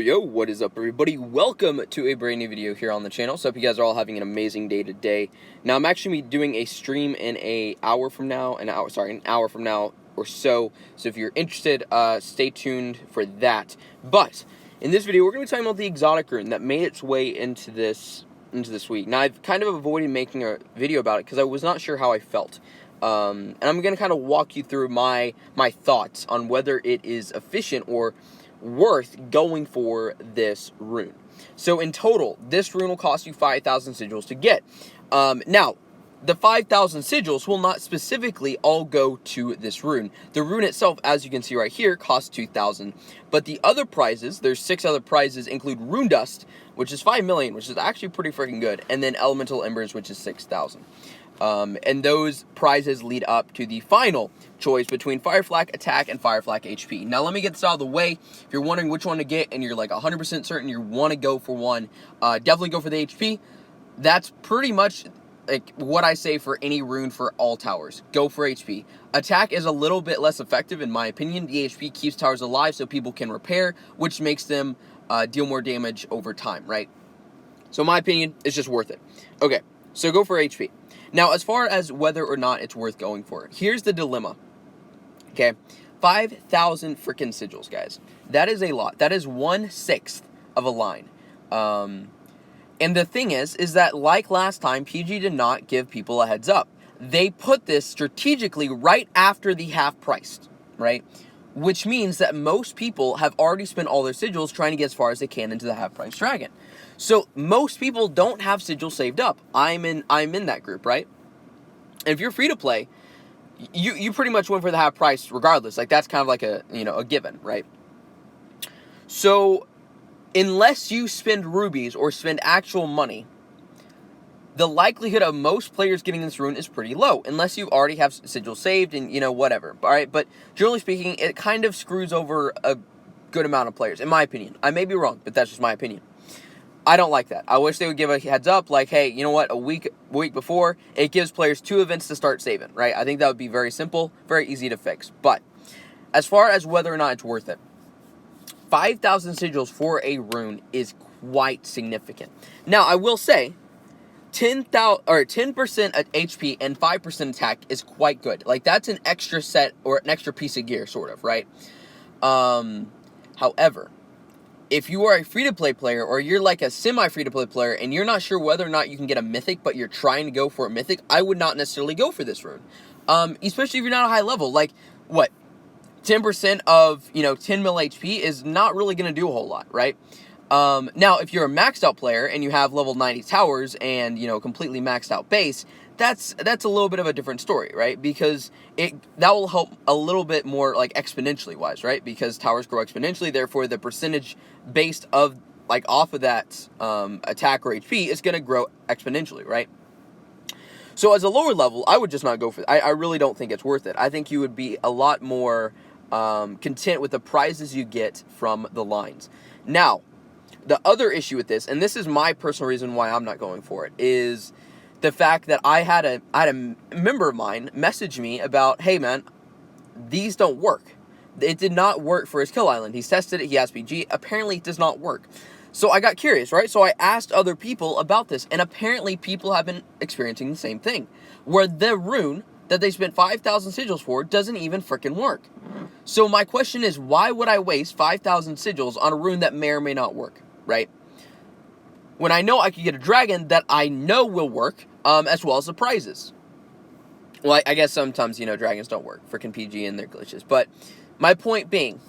Yo, what is up everybody? Welcome to a brand new video here on the channel. So I hope you guys are all having an amazing day today. Now I'm actually doing a stream in an hour from now or so. So if you're interested, stay tuned for that. But in this video, we're going to be talking about the exotic rune that made its way into this week. Now I've kind of avoided making a video about it because I was not sure how I felt. And I'm going to kind of walk you through my thoughts on whether it is efficient or worth going for this rune. So in total, this rune will cost you 5,000 sigils to get. Now, the 5,000 sigils will not specifically all go to this rune. The rune itself, as you can see right here, costs 2,000. But the other prizes, there's 6 other prizes, include Rune Dust, which is 5 million, which is actually pretty freaking good, and then Elemental Embers, which is 6,000. And those prizes lead up to the final choice between Fire Flak Attack and Fire Flak HP. Now, let me get this out of the way. If you're wondering which one to get and you're like 100% certain you want to go for one, definitely go for the HP. That's pretty much like what I say for any rune for all towers. Go for HP. Attack is a little bit less effective in my opinion. The HP keeps towers alive so people can repair, which makes them deal more damage over time, right? So in my opinion, it's just worth it. Okay, so go for HP. Now, as far as whether or not it's worth going for, here's the dilemma. Okay, 5,000 freaking sigils, guys. That is a lot. That is 1/6 of a line. And the thing is that like last time, PG did not give people a heads up. They put this strategically right after the half priced, right? Which means that most people have already spent all their sigils trying to get as far as they can into the half price dragon. So most people don't have sigils saved up. I'm in that group, right? And if you're free to play, you pretty much went for the half price regardless. Like that's kind of like a given, right? So unless you spend rubies or spend actual money, the likelihood of most players getting this rune is pretty low, unless you already have sigils saved and, whatever, all right? But generally speaking, it kind of screws over a good amount of players, in my opinion. I may be wrong, but that's just my opinion. I don't like that. I wish they would give a heads up, like, hey, you know what, a week before, it gives players 2 events to start saving, right? I think that would be very simple, very easy to fix. But as far as whether or not it's worth it, 5,000 sigils for a rune is quite significant. Now, I will say, 10% at HP and 5% attack is quite good. Like, that's an extra set or an extra piece of gear, sort of, right? However, if you are a free-to-play player or you're like a semi-free-to-play player and you're not sure whether or not you can get a mythic but you're trying to go for a mythic, I would not necessarily go for this rune. Especially if you're not a high level. Like, what? 10% of, 10 mil HP is not really going to do a whole lot, right? Now, if you're a maxed out player and you have level 90 towers and, completely maxed out base, that's a little bit of a different story, right? Because that will help a little bit more, like, exponentially wise, right? Because towers grow exponentially, therefore the percentage based of, like, off of that attack or HP is going to grow exponentially, right? So as a lower level, I would just not go for it. I really don't think it's worth it. I think you would be a lot more content with the prizes you get from the lines. Now, the other issue with this, and this is my personal reason why I'm not going for it, is the fact that I had a member of mine message me about, hey man, these don't work. It did not work for his kill island. He's tested it, he has PG, apparently it does not work. So I got curious, right? So I asked other people about this, and apparently people have been experiencing the same thing, where the rune that they spent 5,000 sigils for doesn't even frickin' work. So my question is, why would I waste 5,000 sigils on a rune that may or may not work, right? When I know I could get a dragon that I know will work, as well as the prizes. Well, I guess sometimes, dragons don't work, frickin' PG and their glitches. But my point being,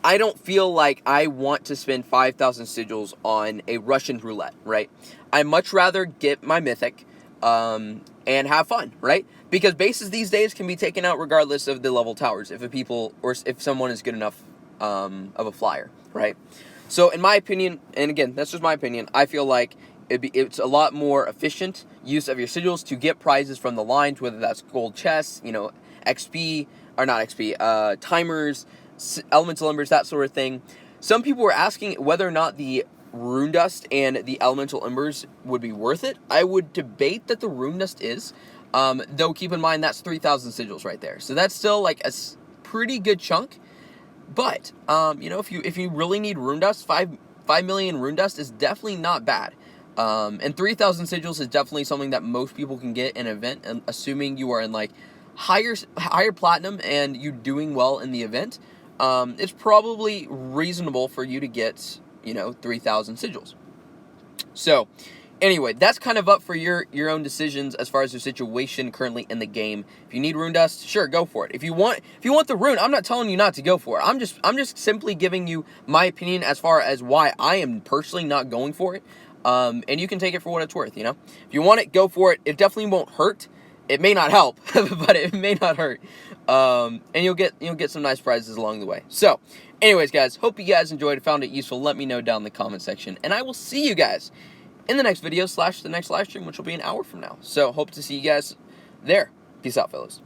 I don't feel like I want to spend 5,000 sigils on a Russian roulette, right? I'd much rather get my mythic and have fun, right? Because bases these days can be taken out regardless of the level towers, if someone is good enough of a flyer, right? So in my opinion, and again, that's just my opinion, I feel like it's a lot more efficient use of your sigils to get prizes from the lines, whether that's gold chests, XP, or not XP, timers, elemental embers, that sort of thing. Some people were asking whether or not the Rune Dust and the elemental embers would be worth it. I would debate that the Rune Dust is, though keep in mind that's 3,000 sigils right there. So that's still like a pretty good chunk. But you know, if you really need rune dust, 5 million rune dust is definitely not bad. And 3,000 sigils is definitely something that most people can get in an event, and assuming you are in like higher platinum and you doing well in the event, it's probably reasonable for you to get, you know, 3,000 sigils. So, anyway, that's kind of up for your own decisions as far as your situation currently in the game. If you need rune dust, sure, go for it. If you want the rune, I'm not telling you not to go for it. I'm just simply giving you my opinion as far as why I am personally not going for it. And you can take it for what it's worth, you know? If you want it, go for it. It definitely won't hurt. It may not help, but it may not hurt. And you'll get some nice prizes along the way. So, anyways, guys, hope you guys enjoyed, found it useful. Let me know down in the comment section. And I will see you guys in the next video / the next live stream, which will be an hour from now. So, hope to see you guys there. Peace out, fellas.